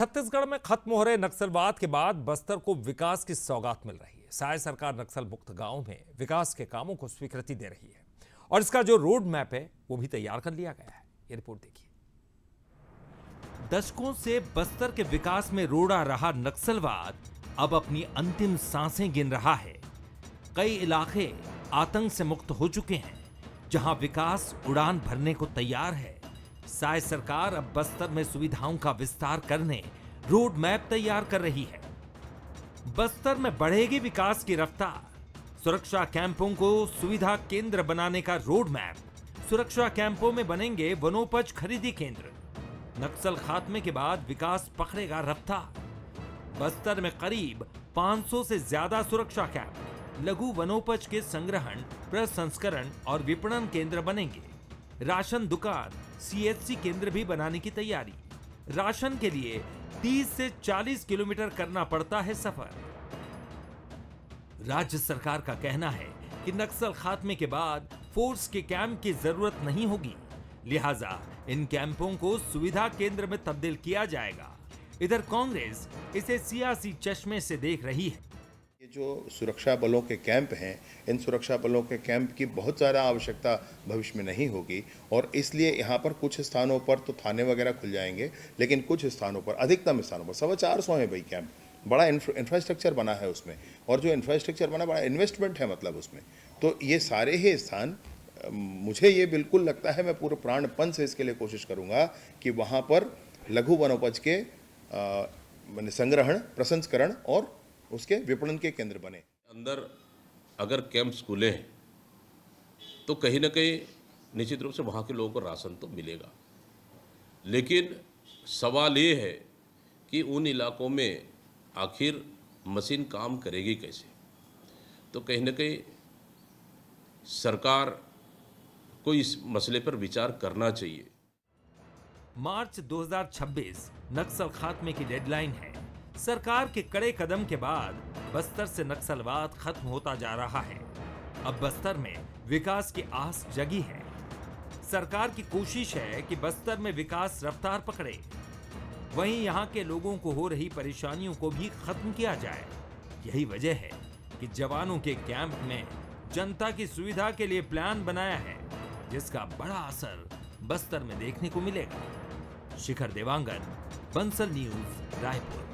छत्तीसगढ़ में खत्म हो रहे नक्सलवाद के बाद बस्तर को विकास की सौगात मिल रही है। साय सरकार नक्सल मुक्त गांव में विकास के कामों को स्वीकृति दे रही है और इसका जो रोड मैप है वो भी तैयार कर लिया गया है। ये रिपोर्ट देखिए। दशकों से बस्तर के विकास में रोड़ा रहा नक्सलवाद अब अपनी अंतिम सांसें गिन रहा है। कई इलाके आतंक से मुक्त हो चुके हैं, जहां विकास उड़ान भरने को तैयार है। साय सरकार अब बस्तर में सुविधाओं का विस्तार करने रोड मैप तैयार कर रही है। बस्तर में बढ़ेगी विकास की रफ्तार। सुरक्षा कैंपों को सुविधा केंद्र बनाने का रोड मैप। सुरक्षा कैंपों में बनेंगे वनोपज खरीदी केंद्र। नक्सल खात्मे के बाद विकास पकड़ेगा रफ्तार। बस्तर में करीब 500 से ज्यादा सुरक्षा कैंप, लघु वनोपज के संग्रहण, प्रसंस्करण और विपणन केंद्र बनेंगे। राशन दुकान, सीएचसी केंद्र भी बनाने की तैयारी। राशन के लिए 30 से 40 किलोमीटर करना पड़ता है सफर। राज्य सरकार का कहना है कि नक्सल खात्मे के बाद फोर्स के कैंप की जरूरत नहीं होगी, लिहाजा इन कैंपों को सुविधा केंद्र में तब्दील किया जाएगा। इधर कांग्रेस इसे सियासी चश्मे से देख रही है। ये जो सुरक्षा बलों के कैंप हैं, इन सुरक्षा बलों के कैंप की बहुत ज़्यादा आवश्यकता भविष्य में नहीं होगी और इसलिए यहाँ पर कुछ स्थानों पर तो थाने वगैरह खुल जाएंगे, लेकिन कुछ स्थानों पर, अधिकतम स्थानों पर 450 है भाई कैंप। बड़ा इंफ्रास्ट्रक्चर बना है उसमें, और जो इंफ्रास्ट्रक्चर बना, बड़ा इन्वेस्टमेंट है मतलब उसमें। तो ये सारे ही स्थान, मुझे ये बिल्कुल लगता है, मैं पूरे प्राणपन से इसके लिए कोशिश करूँगा कि वहाँ पर लघु वनोपज के संग्रहण, प्रसंस्करण और उसके विपणन के केंद्र बने। अंदर अगर कैंप्स खुले हैं तो कहीं ना कहीं निश्चित रूप से वहाँ के लोगों को राशन तो मिलेगा, लेकिन सवाल ये है कि उन इलाकों में आखिर मशीन काम करेगी कैसे। तो कहीं ना कहीं सरकार को इस मसले पर विचार करना चाहिए। मार्च 2026 नक्सल खात्मे की डेडलाइन है। सरकार के कड़े कदम के बाद बस्तर से नक्सलवाद खत्म होता जा रहा है। अब बस्तर में विकास की आस जगी है। सरकार की कोशिश है कि बस्तर में विकास रफ्तार पकड़े, वहीं यहां के लोगों को हो रही परेशानियों को भी खत्म किया जाए। यही वजह है कि जवानों के कैंप में जनता की सुविधा के लिए प्लान बनाया है, जिसका बड़ा असर बस्तर में देखने को मिलेगा। शिखर देवांगन, बंसल न्यूज, रायपुर।